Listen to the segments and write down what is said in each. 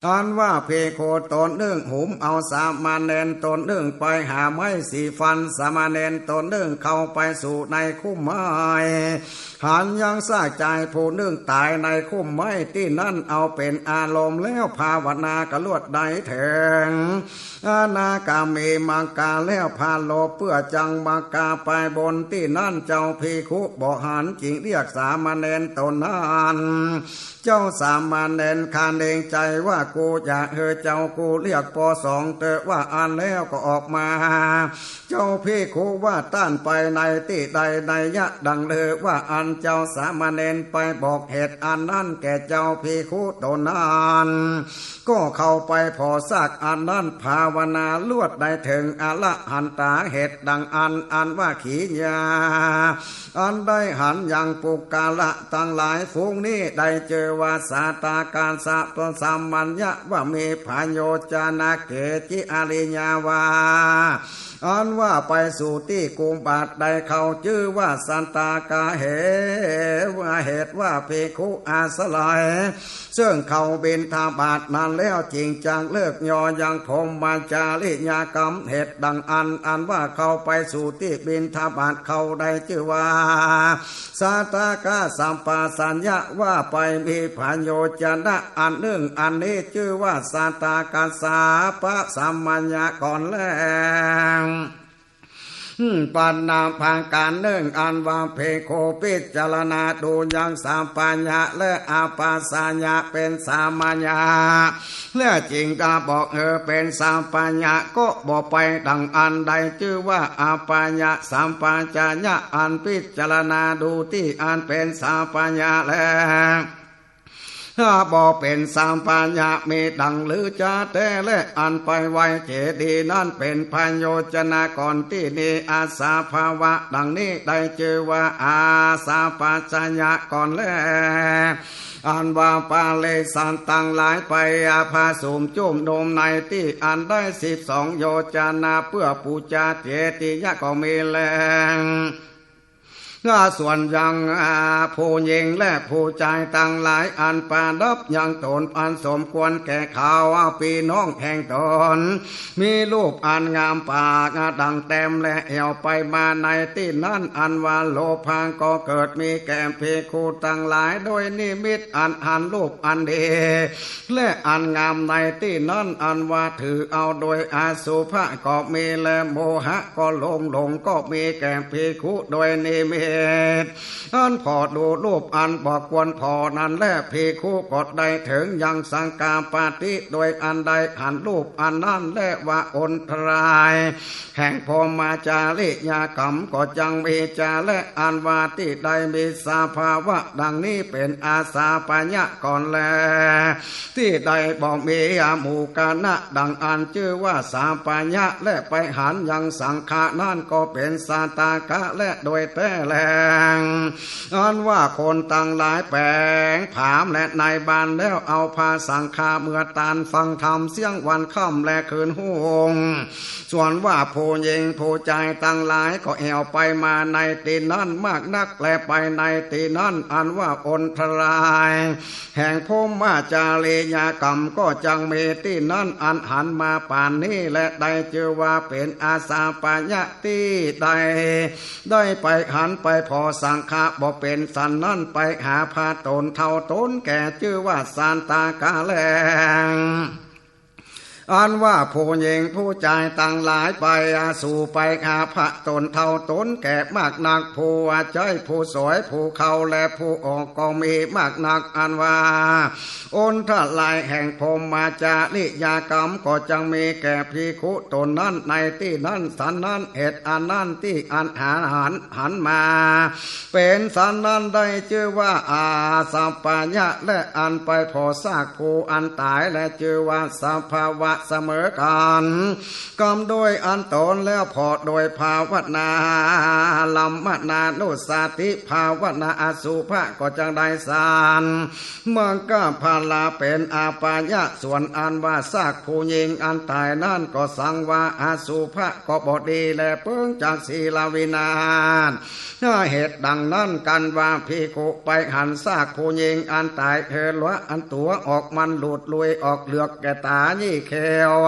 อันว่าเพโคตนหนึ่งหุมเอาสามมาเณรตนหนึ่งไปหาไม้สีฟันสามเณรตนหนึ่งเข้าไปสู่ในคุ้มไม้หันยังสร้างใจผู้หนึ่งตายในคุ้มไม้ที่นั่นเอาเป็นอารมณ์แล้วภาวนากระลวดใดแทงอานากามีมังกาแล้วพาโลเพื่อจังมังกาไปบนที่นั่นเจ้าพีคุบอกหันจิงเรียกสามเณรตนนั้นเจ้าสามเณรคานเองใจว่ากูอยากเจ้ากูเรียกปอสองเตอว่าอ่านแล้วก็ออกมาเจ้าพี่คูว่าต้านไปในที่ใดในยะดังเลยว่าอันเจ้าสามเณรไปบอกเหตุอันนั้นแก่เจ้าพี่คูตนนั้นก็เข้าไปพอซากอันนั้นภาวนาลวดได้ถึงอละหันตาเหตุดังอันว่าขีญาอันได้หันยังปุกกาละตั้งหลายฝูงนี้ได้เจอว่าสาตาการสะตนสามัญญะว่ามีพาโยจานาเกจิอาริญาวาอันว่าไปสู่ที่กุมบาทได้เขาชื่อว่าสันตากาเหตุว่าเพคุอาสลายซึ่งเขาบินทาบาทนานแล้วจริงจังเลิกยอยังพรหมาจาริยากรรมเหตุดังอันว่าเขาไปสู่ที่บินทาบาทเขาได้ชื่อว่าสาตากาสัมปาสัญญะว่าไปมีพาโยจนะอันหนึ่งอันนี้ชื่อว่าสาตากาสาปะสัมมัญญะก่อนแล้วปัญนาพังการหนึ่งอันว่าเพโคปิจารณาดูยังสามปัญญาและอาปาสัญญาเป็นสามัญญาและจริงก็บอกเป็นสามปัญญาก็บอกไปดังอันใดชื่อว่าอาปัญญาสามปัญญาอันพิจารณาดูที่อันเป็นสามปัญญาแล้วถ้าบอกเป็นสามปัญญามีดังหรือจะแต่และอันไปไว้เจดีนั่นเป็นพันโยจนะก่อนที่นี้อาสาภาวะดังนี้ได้เจอว่าอาสาปัญญาก่อนแล้วอันว่าปาเลสันตังหลายไปอาภาสุมจุ่มนมในที่อันได้12โยจนะเพื่อปูจาเจติยะก็มีแลส่วนยังผู้หญิงและผู้ชายต่างหลายอันปาดับยังตนอันสมควรแก่เขาปีน้องแห่งตนมีรูปอันงามปากดังแต้มและเอวไปมาในที่นั้นอันว่าโลภะก็เกิดมีแก่เพคูต่างหลายโดยนิมิตอันรูปอันดีและอันงามในที่นั้นอันว่าถือเอาโดยอาสุภะก็มีและโมหะก็หลงก็มีแก่เพคูโดยนิมิตอันพอดูรูปอันบอกควรพอนั้นและภิกขุกดได้ถึงยังสังกาปาติโดยอันใดหันรูปอันนั้นและว่าอนตรายแห่งพรหมาจาริยากรรมก็จังมีจาและอันว่าที่ใดมีสาภาวะดังนี้เป็นอาสาปัญญะก่อนแลที่ใดบอกมีหมู่กานะดังอันชื่อว่าสาปัญญะและไปหันยังสังฆานั่นก็เป็นสาตากะและโดยแท้แลอันว่าคนต่างหลายแปลงผามและนายบานแล้วเอาพาสังฆาเมื่อตานฟังธรรมเสียงวันค่ำและคืนห่วงส่วนว่าผู้หญิงผู้ใจต่างหลายก็แอวไปมาในตีนั้นมากนักและไปในตีนั้นอันว่าอนทรายแห่งพรหมาจาริยากรรมก็จังมีที่นั้นอันหันมาป่านนี้และได้เจอว่าเป็นอาสาปัญญาที่ใดได้ไปหันไปพอสังฆะบ่เป็นสันนั่นไปหาพาตนเท่าตนแก่ชื่อว่าสานตากาแลงอันว่าผู้หญิงผู้ชายต่างหลายไปสู่ไปหาพระตนเท่าตนแก่มากนักผู้ใจผู้สวยผู้เขาและผู้ออกก็มีมากนักอันว่าอนทลายแห่งพรหมาจาริยากรรมก็จังมีแก่ภิกขุตนนั้นในที่นั้นสันนั้นเหตุอันนั้นที่อันหันมาเป็นสันนั้นได้ชื่อว่าอาสัพพญะและอันไปพอซากผู้อันตายและชื่อว่าสัพพวะ เสมอกันกำโดยอันตนแล้วพอโดยภาวนาลัมมนานุสาติภาวนาอสุภะก็จังได้สารเมืองก็พาลาเป็นอาปายะส่วนอันว่าซากผู้หญิงอันตายนั่นก็สังว่าอสุภะก็บอดีและเพิ่งจากศีลวินาศเหตุดังนั้นกันว่าภิกขุไปหันซากผู้หญิงอันตายเธอละอันตัวออกมันหลุดลุยออกเหลือกแก่ตานี่แคว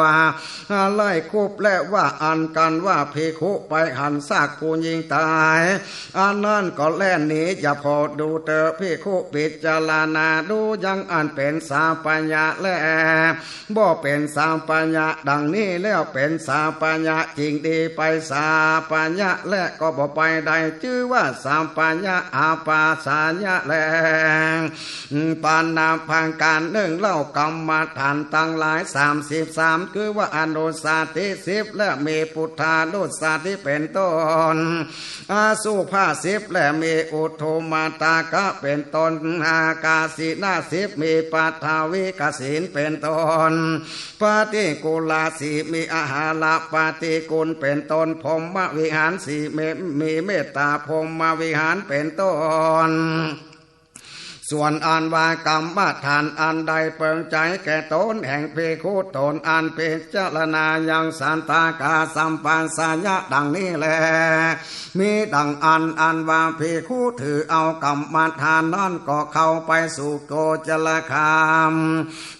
ไล่คุบและว่าอันกันว่าภิกขุไปหันซากผู้หญิงตายอันนั้นก็แล่นหนีอย่าพอดูเตอภิกขุปิจารณาดูยังอันเป็นสาปัญญาและบ่เป็นสาปัญญาดังนี้แล้วเป็นสาปัญญาจริงดีไปสาปัญญาและก็บ่ไปได้ชื่อว่าสาปัญญาอาปาสาญะแลปานาพังการหนึ่งเล่ากรรมฐานตั้งหลาย33คือว่าอนุสาติ10และมีพุทธานุสาติเป็นต้นอาสุภา10และมีอุทุมาตากะเป็นต้นอากาศินา10มีปัทาวิกสินเป็นต้นปฏิกุลาสีมีอาหาระปฏิกุลเป็นต้นพรหมวิหารสีมีเมตตาพรหมวิหารเป็นต้นส่วนอันว่ากรรมฐานอันใดเปิงใจแก่ตนแห่งภิกขุตนอันเป็นเจรณายังสันตากาสัมปันสัญญะดังนี้แลมีดังอันว่าภิกขุถือเอากรรมฐานนั้นก็เข้าไปสู่โกจลคาม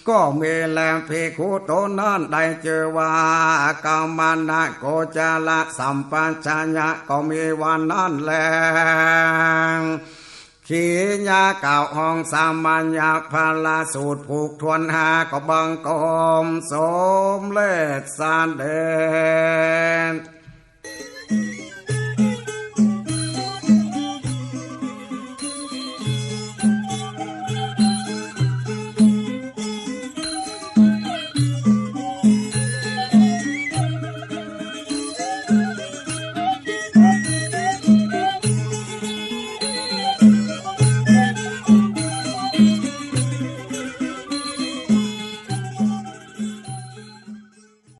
ก็มีแลภิกขุตนนั้นได้เจอว่ากรรมนะโกจลสัมปัญสัญญะก็มีวันนั้นแลขีญาเก่าห้องสามัญญาพาลาสูตรผูกทวนหาก็บังกอมสมเลศสานเดช